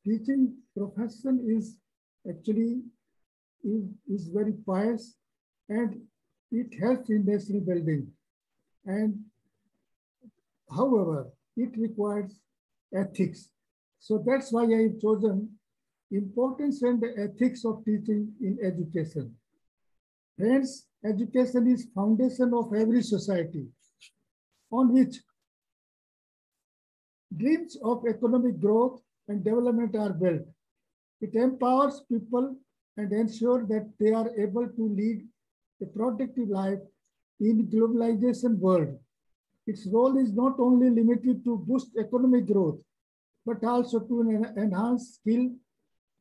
teaching profession is actually is very pious, and it helps in national building. And however, it requires ethics. So that's why I have chosen importance and the ethics of teaching in education. Friends, education is foundation of every society on which dreams of economic growth and development are built. It empowers people and ensures that they are able to lead a productive life in globalization world. Its role is not only limited to boost economic growth, but also to enhance skill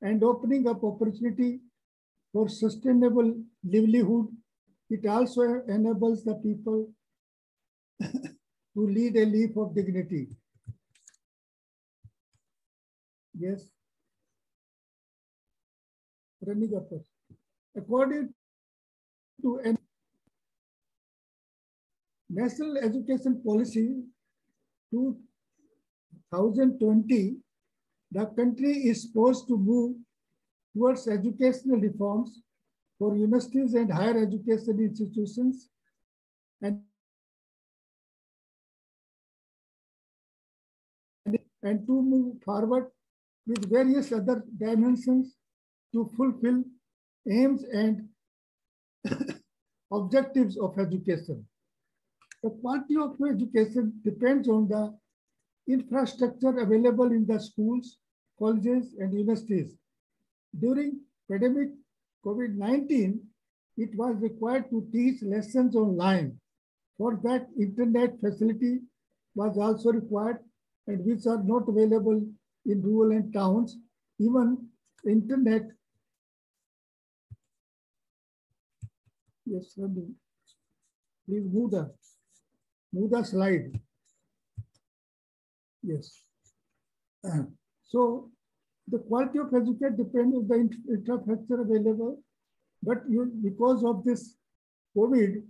and opening up opportunity for sustainable livelihood. It also enables the people to lead a life of dignity. Yes. Running up. According to a National Education Policy 2020, the country is supposed to move towards educational reforms for universities and higher education institutions, and to move forward with various other dimensions to fulfill aims and objectives of education. The quality of education depends on the infrastructure available in the schools, colleges, and universities. During pandemic COVID-19, it was required to teach lessons online. For that, internet facility was also required, and which are not available in rural and towns. Even internet. Yes, please move the slide. Yes. So the quality of education depends on the infrastructure available, but because of this COVID,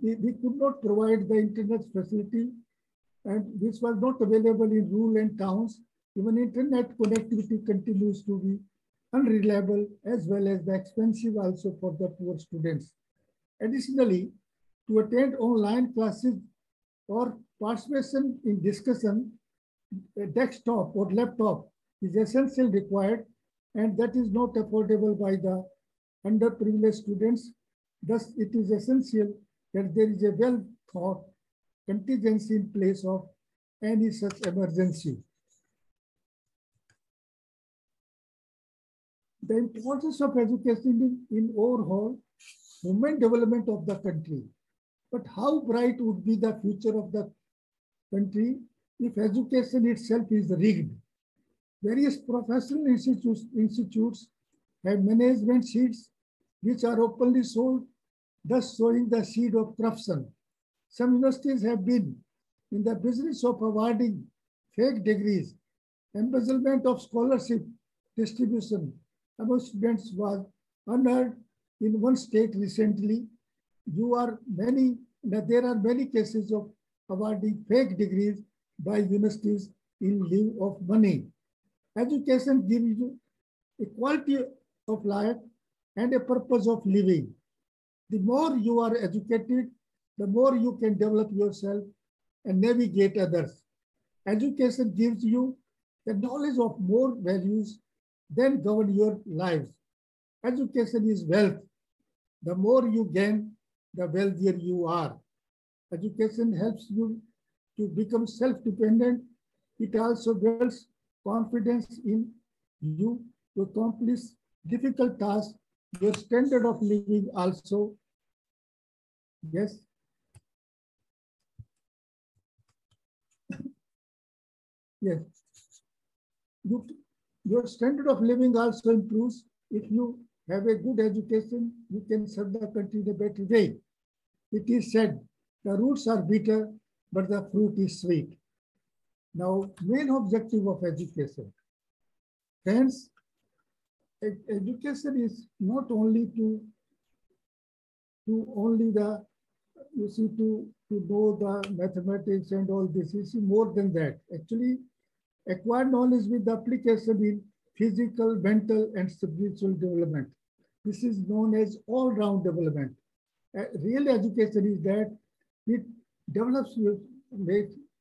we could not provide the internet facility, and which was not available in rural and towns. Even internet connectivity continues to be unreliable, as well as the expensive also for the poor students. Additionally, to attend online classes or participation in discussion, a desktop or laptop is essential required, and that is not affordable by the underprivileged students. Thus, it is essential that there is a well-thought contingency in place of any such emergency. The importance of education in overall human development of the country. But how bright would be the future of the country if education itself is rigged? Various professional institutes have management sheets which are openly sold, thus showing the seed of corruption. Some universities have been in the business of awarding fake degrees. Embezzlement of scholarship distribution among students was unearned in one state recently. There are many cases of awarding fake degrees by universities in lieu of money. Education gives you a quality of life and a purpose of living. The more you are educated, the more you can develop yourself and navigate others. Education gives you the knowledge of more values than govern your lives. Education is wealth. The more you gain, the wealthier you are. Education helps you to become self-dependent. It also builds confidence in you to accomplish difficult tasks. Your standard of living also. Yes. Yes. Your standard of living also improves. If you have a good education, you can serve the country in a better way. It is said, the roots are bitter, but the fruit is sweet. Now, main objective of education. Friends, education is not only to know the mathematics and all this. Is more than that. Actually, acquire knowledge with the application in physical, mental, and spiritual development. This is known as all-round development. Real education is that it develops,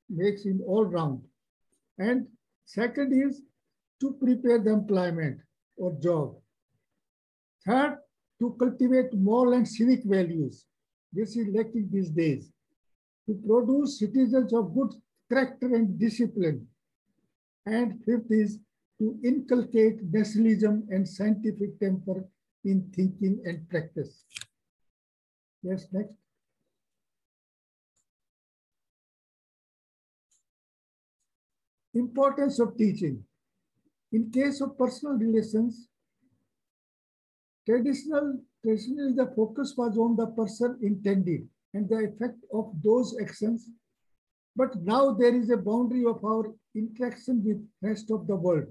makes in all round. And second is to prepare the employment or job. Third, to cultivate moral and civic values. This is lacking these days. To produce citizens of good character and discipline. And fifth is to inculcate nationalism and scientific temper in thinking and practice. Yes, next. Importance of teaching. In case of personal relations, traditionally the focus was on the person intended and the effect of those actions. But now there is a boundary of our interaction with the rest of the world.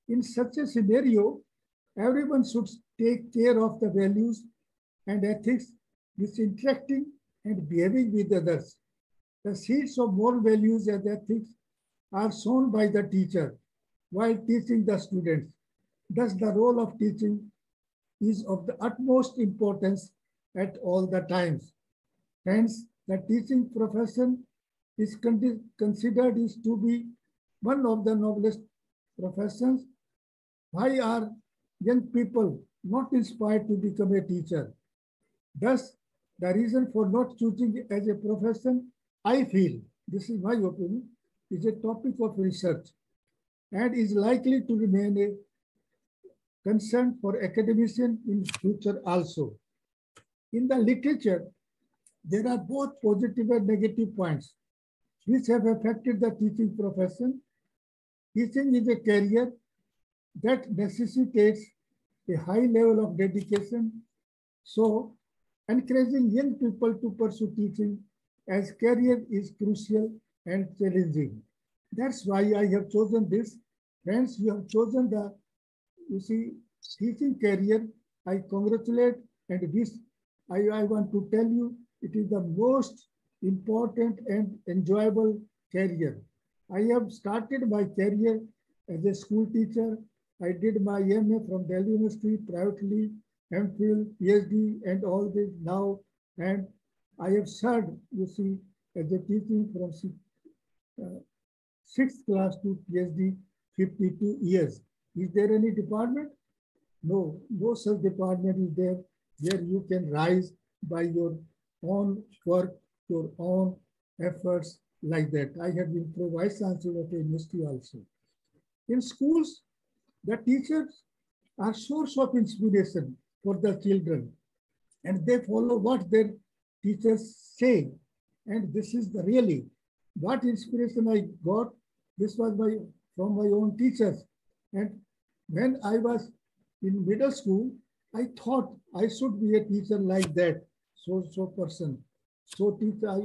In such a scenario, everyone should take care of the values and ethics which interacting and behaving with others. The seeds of moral values and ethics are sown by the teacher while teaching the students. Thus, the role of teaching is of the utmost importance at all the times. Hence, the teaching profession is considered is to be one of the noblest professions. Why are young people not inspired to become a teacher? Thus, the reason for not choosing it as a profession, I feel, this is my opinion, is a topic of research and is likely to remain a concern for academicians in future also. In the literature, there are both positive and negative points which have affected the teaching profession. Teaching is a career that necessitates a high level of dedication. So, encouraging young people to pursue teaching as career is crucial and challenging. That's why I have chosen this. Friends, you have chosen the, teaching career. I congratulate and this, I want to tell you, it is the most important and enjoyable career. I have started my career as a school teacher. I did my MA from Delhi University privately, MPhil, PhD, and all this now. And I have served, as a teaching from 6th class to PhD, 52 years. Is there any department? No, no such department is there where you can rise by your own work, your own efforts like that. I have been vice chancellor of a university also. In schools, the teachers are source of inspiration for the children and they follow what their teachers say. And this is the really what inspiration I got. This was from my own teachers. And when I was in middle school, I thought I should be a teacher like that, so person. So teacher,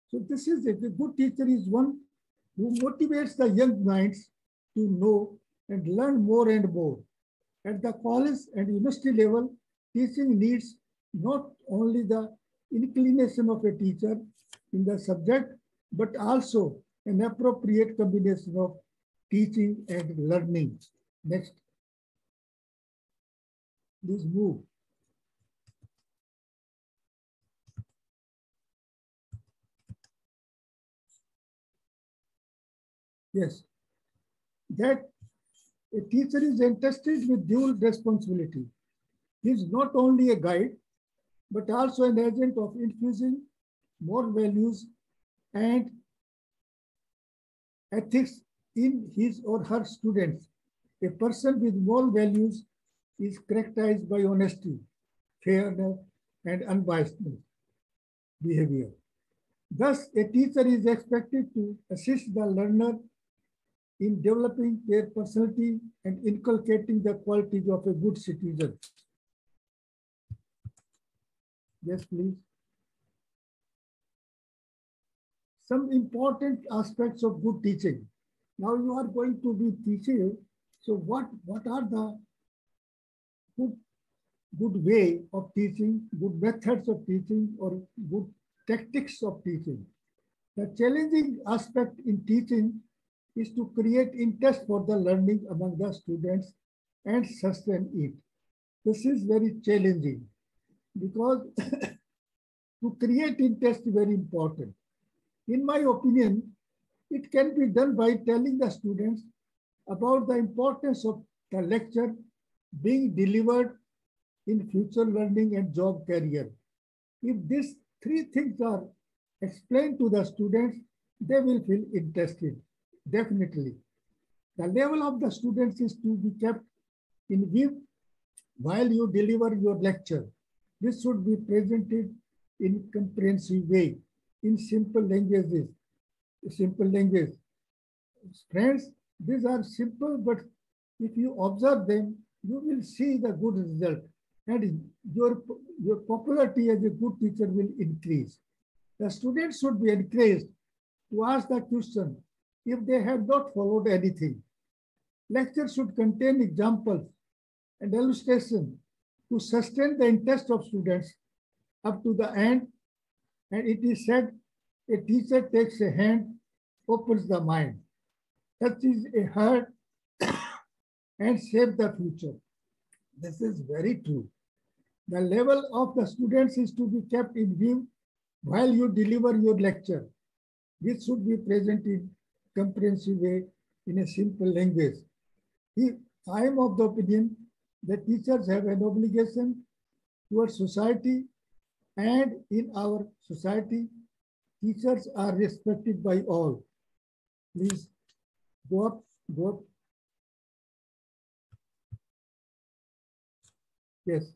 so this is it. A good teacher is one who motivates the young minds to know and learn more and more. At the college and university level, teaching needs not only the inclination of a teacher in the subject, but also an appropriate combination of teaching and learning. Next. Please move. Yes. That a teacher is entrusted with dual responsibility. He is not only a guide, but also an agent of infusing moral values and ethics in his or her students. A person with moral values is characterized by honesty, fairness, and unbiased behavior. Thus, a teacher is expected to assist the learner in developing their personality and inculcating the qualities of a good citizen. Yes, please. Some important aspects of good teaching. Now you are going to be teaching. So what are the good way of teaching, good methods of teaching, or good tactics of teaching? The challenging aspect in teaching is to create interest for the learning among the students and sustain it. This is very challenging because to create interest is very important. In my opinion, it can be done by telling the students about the importance of the lecture being delivered in future learning and job career. If these three things are explained to the students, they will feel interested, definitely. The level of the students is to be kept in view while you deliver your lecture. This should be presented in comprehensive way, in simple languages. Simple language. Friends, these are simple, but if you observe them, you will see the good result and your popularity as a good teacher will increase. The students should be encouraged to ask the question if they have not followed anything. Lecture should contain examples and illustration to sustain the interest of students up to the end. And it is said, a teacher takes a hand, opens the mind, touches a heart, and saves the future. This is very true. The level of the students is to be kept in view while you deliver your lecture. This should be presented in comprehensive way in a simple language. I am of the opinion that teachers have an obligation towards society, and in our society, teachers are respected by all. Please go up, go up. Yes.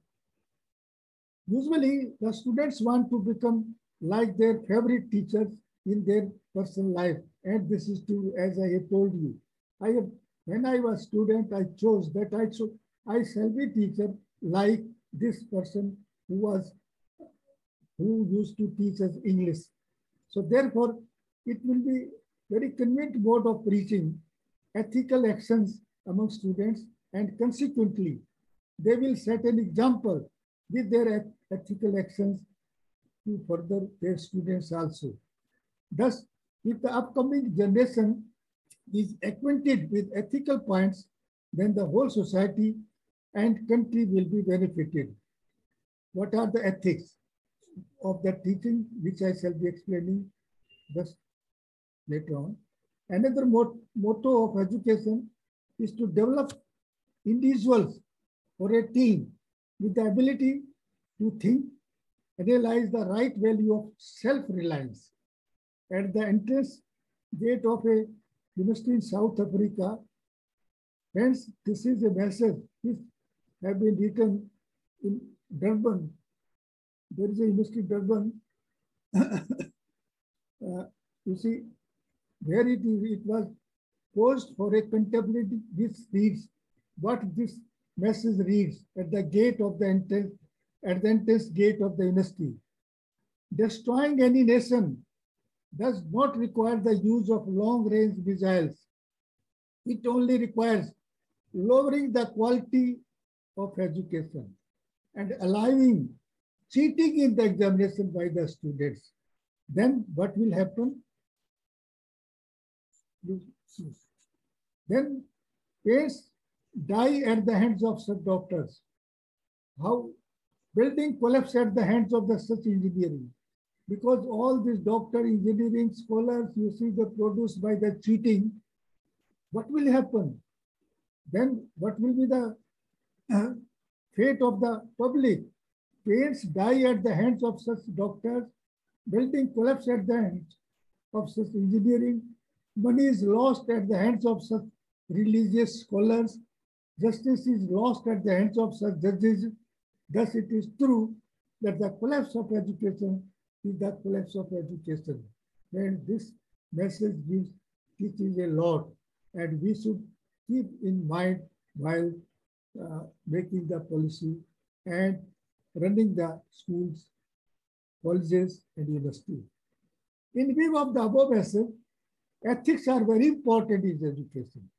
Usually, the students want to become like their favorite teachers in their personal life. And this is true, as I have told you. When I was student, I chose that I shall be teacher like this person who used to teach us English. So therefore, it will be very convenient mode of preaching ethical actions among students, and consequently, they will set an example with their ethical actions to further their students also. Thus, if the upcoming generation is acquainted with ethical points, then the whole society and country will be benefited. What are the ethics of the teaching, which I shall be explaining just later on. Another motto of education is to develop individuals or a team with the ability to think, realize the right value of self-reliance. At the entrance gate of a university in South Africa, hence this is a message which have been written in Durban. There is a university in Durban. You see, where it is, it was posed for a contemplative. This reads what this message reads at the gate of the entrance, at the entrance gate of the university. Destroying any nation does not require the use of long-range missiles. It only requires lowering the quality of education and allowing cheating in the examination by the students. Then what will happen? Then patients die at the hands of such doctors. How building collapse at the hands of the such engineering. Because all these doctor, engineering, scholars, you see, they produced by the cheating. What will happen? Then what will be the fate of the public? Parents die at the hands of such doctors. Building collapse at the hands of such engineering. Money is lost at the hands of such religious scholars. Justice is lost at the hands of such judges. Thus, it is true that the collapse of education is the collapse of education. And this message teaches a lot, and we should keep in mind while making the policy and running the schools, colleges, and universities. In view of the above message, ethics are very important in education,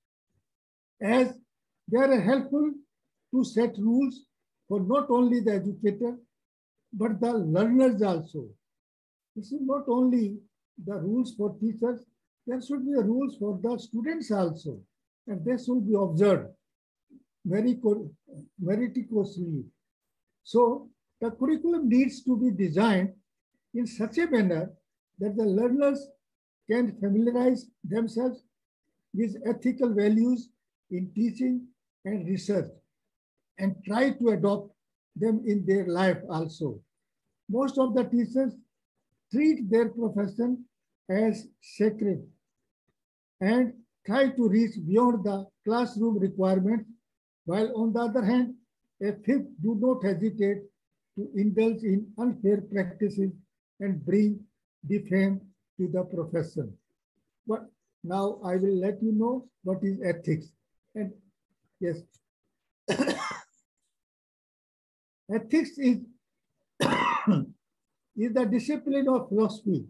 as they are helpful to set rules for not only the educator, but the learners also. This is not only the rules for teachers, there should be rules for the students also, and they should be observed very meticulously. So the curriculum needs to be designed in such a manner that the learners can familiarize themselves with ethical values in teaching and research and try to adopt them in their life also. Most of the teachers treat their profession as sacred and try to reach beyond the classroom requirements, while on the other hand, a fifth do not hesitate to indulge in unfair practices and bring defame to the profession. But now I will let you know what is ethics. And yes, ethics is, is the discipline of philosophy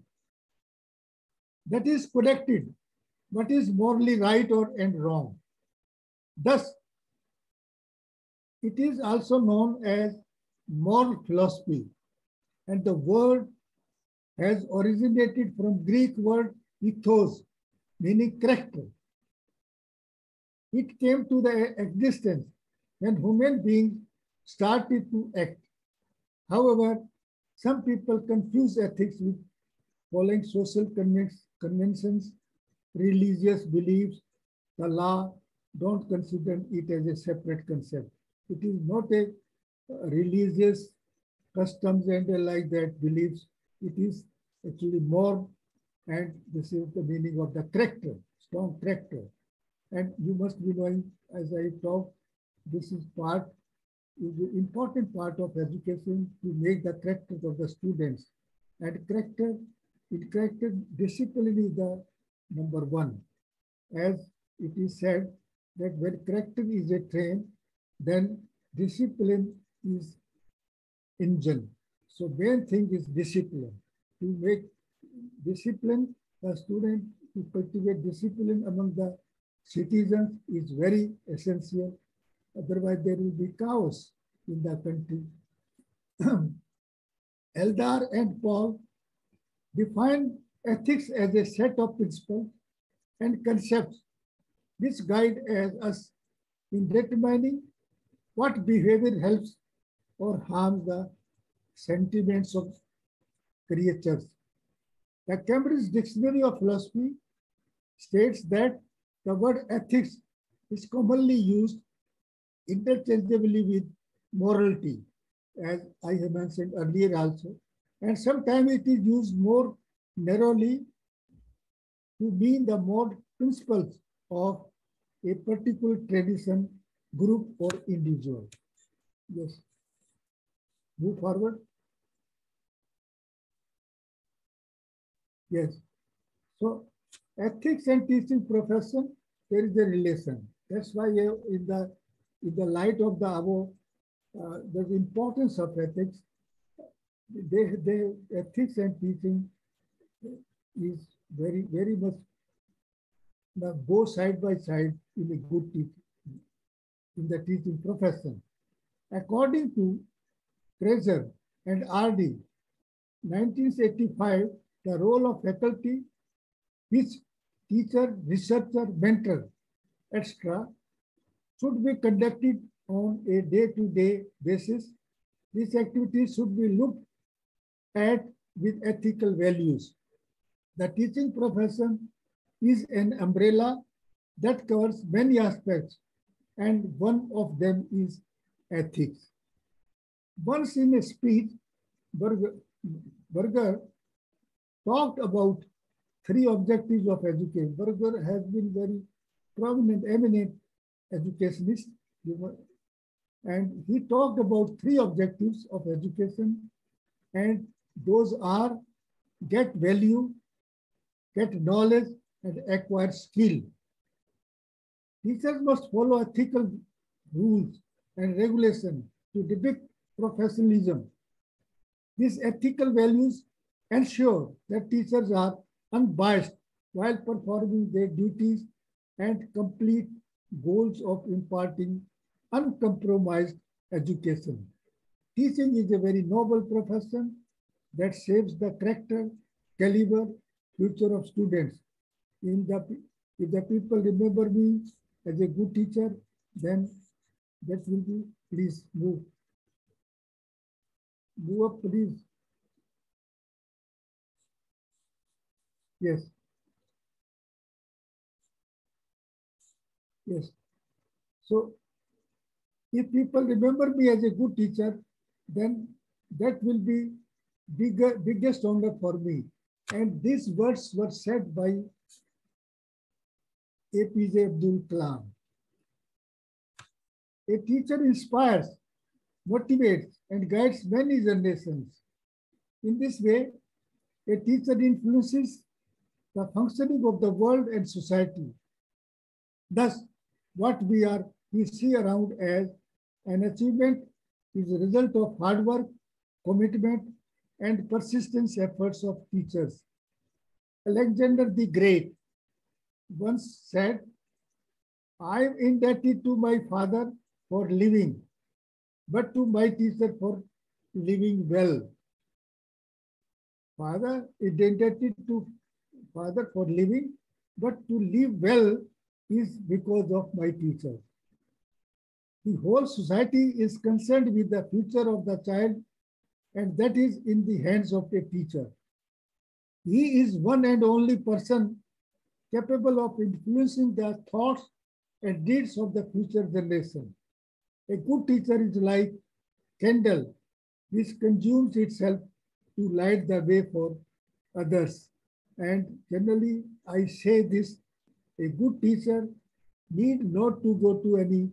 that is connected what is morally right or and wrong. Thus, it is also known as moral philosophy, and the word has originated from Greek word ethos, meaning character. It came to the existence when human beings started to act. However, some people confuse ethics with following social conventions, religious beliefs. The law don't consider it as a separate concept. It is not a religious customs and like that beliefs. It is actually more, and this is the meaning of the character, strong character. And you must be knowing, as I talk, this is the important part of education to make the character of the students. And character, discipline is the number one. As it is said that when character is a train, then discipline is engine. So main thing is discipline. To make discipline, the student to cultivate discipline among the citizens is very essential. Otherwise, there will be chaos in the country. Eldar and Paul define ethics as a set of principles and concepts which guide us in determining what behavior helps or harms the sentiments of creatures. The Cambridge Dictionary of Philosophy states that the word ethics is commonly used interchangeably with morality, as I have mentioned earlier also. And sometimes it is used more narrowly to mean the moral principles of a particular tradition, group, or individual. Yes. Move forward. Yes. So ethics and teaching profession, there is a relation. That's why in the light of the above, the importance of ethics, ethics and teaching is very much go side by side in a good teaching, in the teaching profession. According to Fraser and R.D., 1985, the role of faculty, which teacher, researcher, mentor, etc., should be conducted on a day-to-day basis. These activities should be looked at with ethical values. The teaching profession is an umbrella that covers many aspects, and one of them is ethics. Once in a speech, Berger talked about three objectives of education. Berger has been very prominent, eminent educationist, and he talked about three objectives of education, and those are get value, get knowledge, and acquire skill. Teachers must follow ethical rules and regulations to depict professionalism. These ethical values ensure that teachers are unbiased while performing their duties and complete goals of imparting uncompromised education. Teaching is a very noble profession that shapes the character, caliber, future of students. In the, if the people remember me as a good teacher, then that will be, please move. Move up, please. Yes. Yes. So if people remember me as a good teacher, then that will be biggest honor for me. And these words were said by APJ Abdul Kalam. A teacher inspires, motivates, and guides many generations. In this way, a teacher influences the functioning of the world and society. Thus, what we see around as an achievement is a result of hard work, commitment, and persistence efforts of teachers. Alexander the Great once said, I am indebted to my father for living, but to my teacher for living well. Father is indebted to father for living, but to live well is because of my teacher. The whole society is concerned with the future of the child, and that is in the hands of a teacher. He is one and only person capable of influencing the thoughts and deeds of the future generation. A good teacher is like candle which consumes itself to light the way for others. And generally, I say this, a good teacher need not to go to any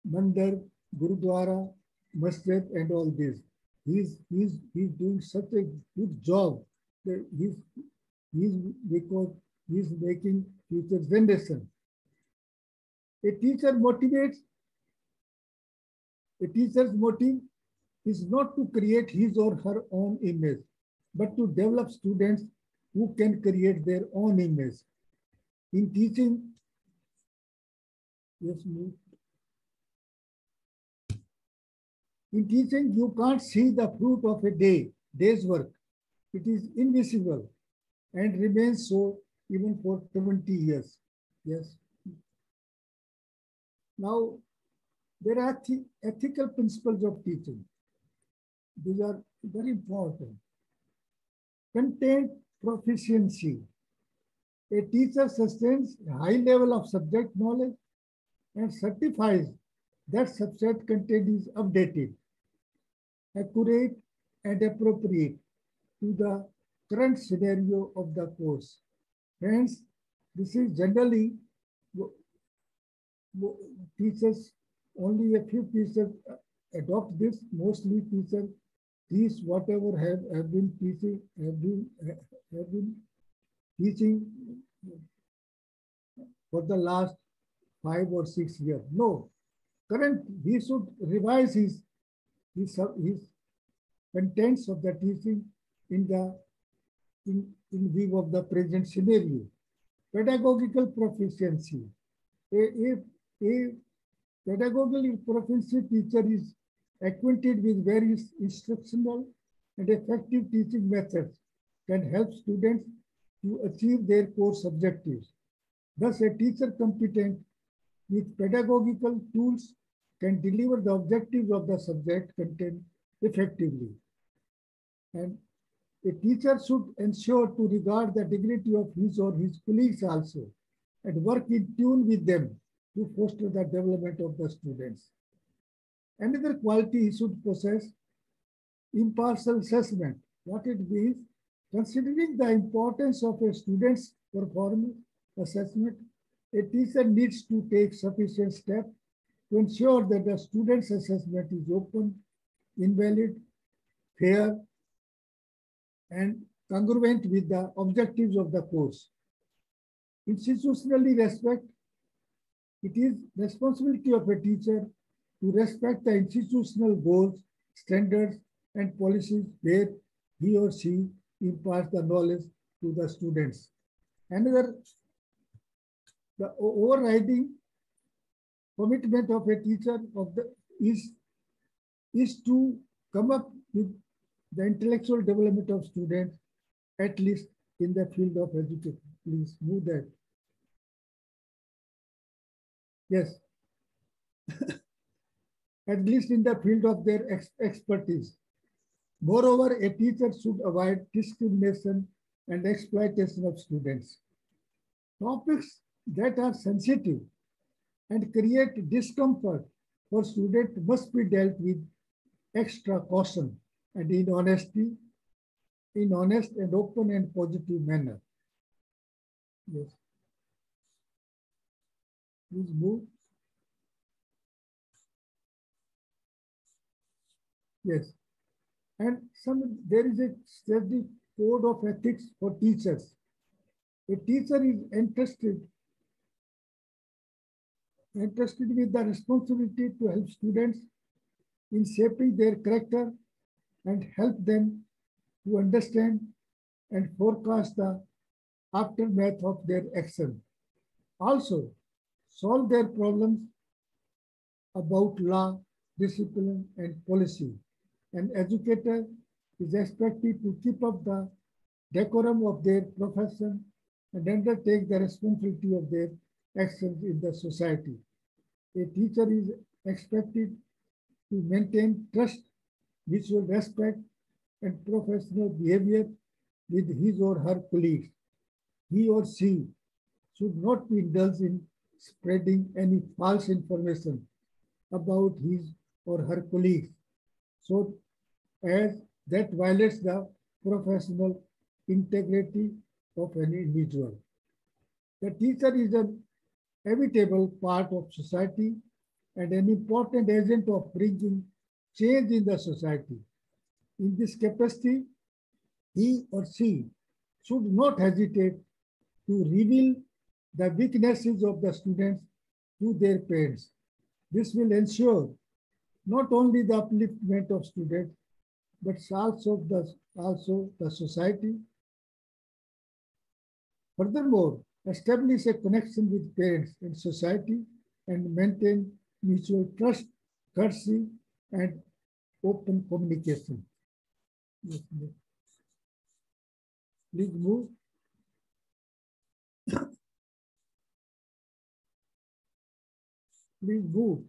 mandir, gurudwara, masjid and all this. He's doing such a good job that he's because he's making future generation. A teacher motivates, a teacher's motive is not to create his or her own image, but to develop students who can create their own image. In teaching, yes, move. In teaching, you can't see the fruit of a day's work. It is invisible and remains so even for 20 years. Yes. Now, there are ethical principles of teaching. These are very important. Content proficiency. A teacher sustains a high level of subject knowledge and certifies that subject content is updated, accurate, and appropriate to the current scenario of the course. Hence, this is generally teachers, only a few teachers adopt this. Mostly teachers teach whatever have been teaching for the last 5 or 6 years. No, he should revise his contents of the teaching in view of the present scenario. Pedagogical proficiency. A pedagogical proficiency teacher is acquainted with various instructional and effective teaching methods can help students to achieve their course objectives. Thus, a teacher competent with pedagogical tools can deliver the objectives of the subject content effectively. And a teacher should ensure to regard the dignity of his or his colleagues also and work in tune with them to foster the development of the students. Another quality he should possess, impartial assessment. What it means, considering the importance of a student's performance assessment, a teacher needs to take sufficient steps to ensure that the student's assessment is open, invalid, fair, and congruent with the objectives of the course. Institutionally respect, it is responsibility of a teacher to respect the institutional goals, standards, and policies where he or she imparts the knowledge to the students. Another, the overriding commitment of a teacher is to come up with the intellectual development of students at least in the field of education. Please move that. Yes, at least in the field of their expertise. Moreover, a teacher should avoid discrimination and exploitation of students. Topics that are sensitive and create discomfort for students must be dealt with extra caution and in honest and open and positive manner. Yes. Please move. Yes. And there is a steady code of ethics for teachers. A teacher is entrusted with the responsibility to help students in shaping their character and help them to understand and forecast the aftermath of their action. Also, solve their problems about law, discipline, and policy. An educator is expected to keep up the decorum of their profession and undertake the responsibility of their actions in the society. A teacher is expected to maintain trust, mutual respect, and professional behavior with his or her colleagues. He or she should not be indulged in spreading any false information about his or her colleagues, so as that violates the professional integrity of any individual. The teacher is an inevitable part of society and an important agent of bringing change in the society. In this capacity, he or she should not hesitate to reveal the weaknesses of the students to their parents. This will ensure not only the upliftment of students, but also the society. Furthermore, establish a connection with parents and society and maintain mutual trust, courtesy, and open communication. Yes, please move. Please move.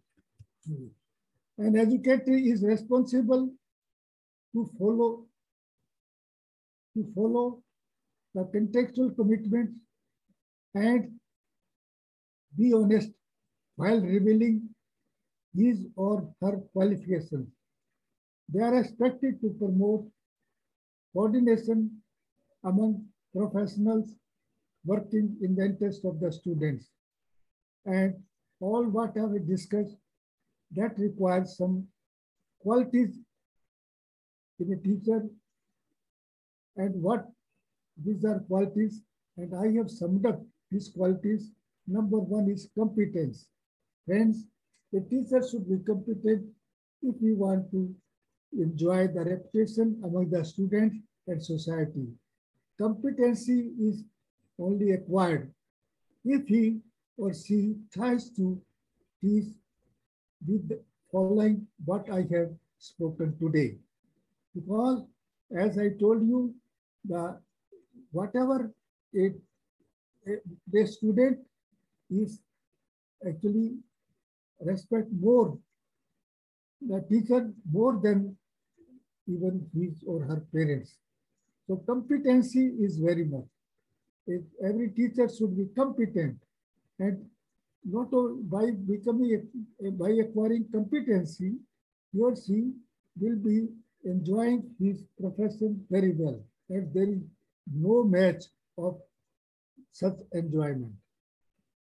An educator is responsible to follow the contextual commitments and be honest while revealing his or her qualifications. They are expected to promote coordination among professionals working in the interest of the students. And all what I have discussed, that requires some qualities in a teacher, and what these are qualities, and I have summed up these qualities. Number one is competence. Friends, a teacher should be competent if we want to enjoy the reputation among the students and society. Competency is only acquired if he or she tries to teach with the following what I have spoken today. Because as I told you, whatever the student is actually respect more the teacher more than even his or her parents. So competency is very much. Every teacher should be competent, and not by by acquiring competency, he or she will be enjoying his profession very well, and there is no match of such enjoyment.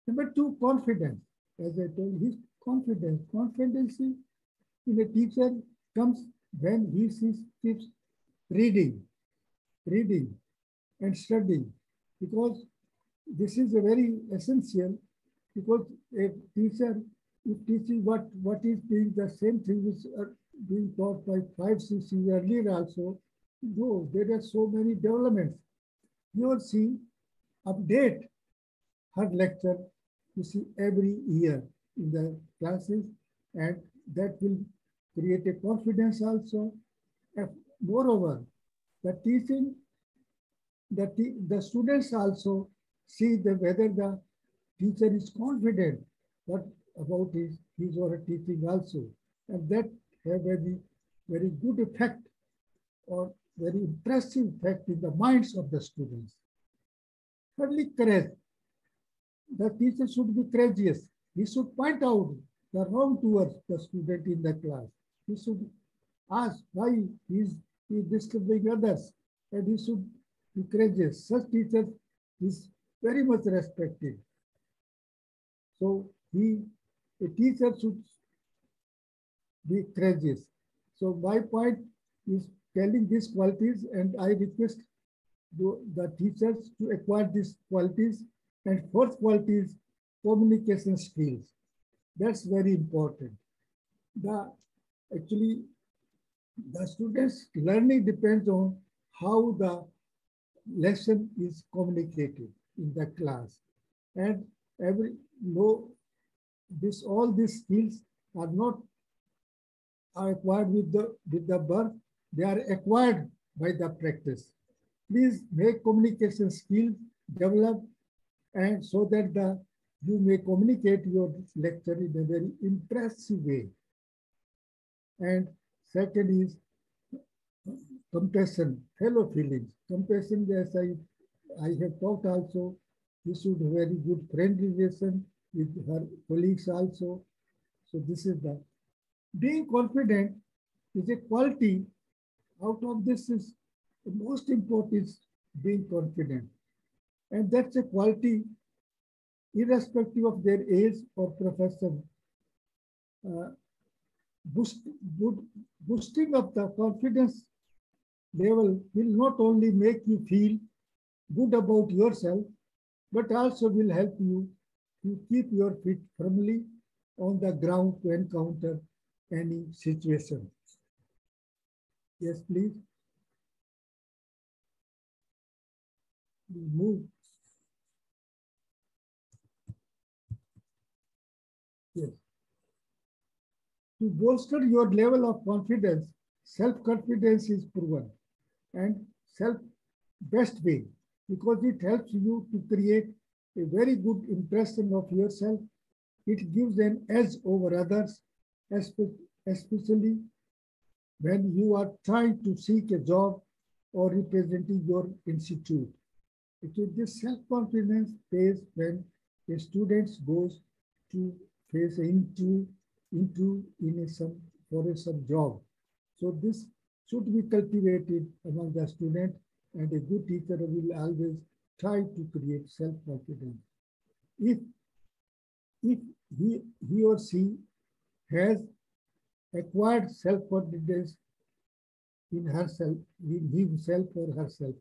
Number two, confidence. As I told, his confidence. Confidence in a teacher comes when he keeps reading and studying, because this is a very essential, because a teacher is teaching what is being the same thing which are being taught by 5-6 years earlier also. No, there are so many developments. You will see update her lecture, you see, every year in the classes, and that will create a confidence also. And moreover, the teaching the students also see whether the teacher is confident what about his or her teaching also. And that have a very good effect or very impressive effect in the minds of the students. Thirdly, courage. The teacher should be courageous. He should point out the wrong towards the student in the class. He should ask why he is disturbing others, and he should be courageous. Such teacher is very much respected. So a teacher should be courageous. So my point is telling these qualities, and I request the teachers to acquire these qualities. And fourth quality is communication skills. That's very important. The actually the students' learning depends on how the lesson is communicated in the class, and every no this all these skills are not acquired with the birth; they are acquired by the practice. Please make communication skills develop, and so that you may communicate your lecture in a very impressive way. And second is compassion, fellow feelings. Compassion, as I have talked also, you should have very good friend relation with her colleagues also. So this is the being confident is a quality. Out of this is the most important is being confident, and that's a quality irrespective of their age or profession. Uh, boost, boosting up the confidence level will not only make you feel good about yourself, but also will help you to keep your feet firmly on the ground to encounter any situation. Yes, please. Move. Yes. To bolster your level of confidence, self-confidence is proven and self-best way because it helps you to create a very good impression of yourself. It gives an edge over others, especially when you are trying to seek a job or representing your institute. This self-confidence pays when a student goes to face into in some job. So this should be cultivated among the student, and a good teacher will always try to create self-confidence. If if he or she has acquired self-confidence in herself, in himself or herself,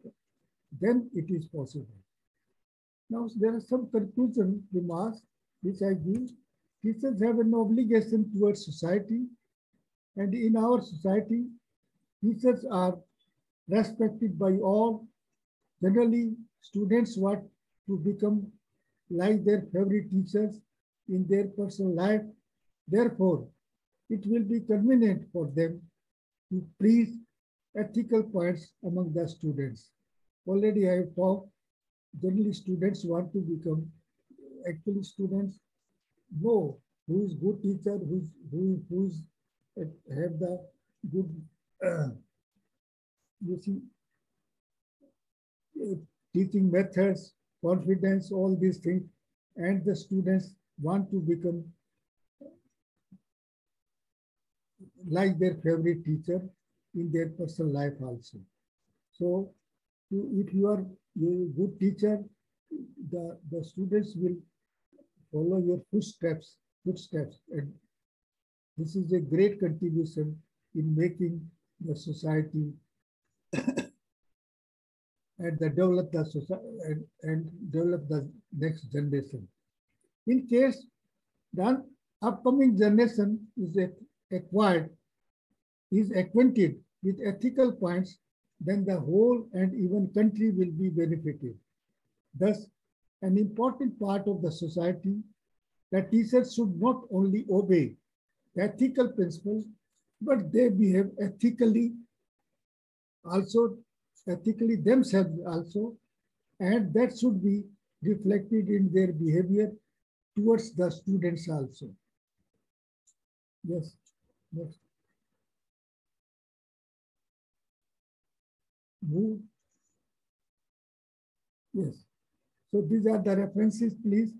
then it is possible. Now, there are some conclusion remarks which I give. Teachers have an obligation towards society, and in our society, teachers are respected by all. Generally, students want to become like their favorite teachers in their personal life. Therefore, it will be convenient for them to preach ethical points among the students. Already I have talked, generally students want to become, actually students know who is good teacher, who's have the good, you see, teaching methods, confidence, all these things, and the students want to become like their favorite teacher in their personal life also. So if you are a good teacher, the students will follow your footsteps, and this is a great contribution in making the society and develop the society and develop the next generation. In case the upcoming generation is acquainted with ethical points, then the whole and even country will be benefited. Thus, an important part of the society that teachers should not only obey ethical principles, but they behave ethically also ethically themselves also, and that should be reflected in their behavior towards the students also. Yes, next. Move. Yes. So these are the references, please.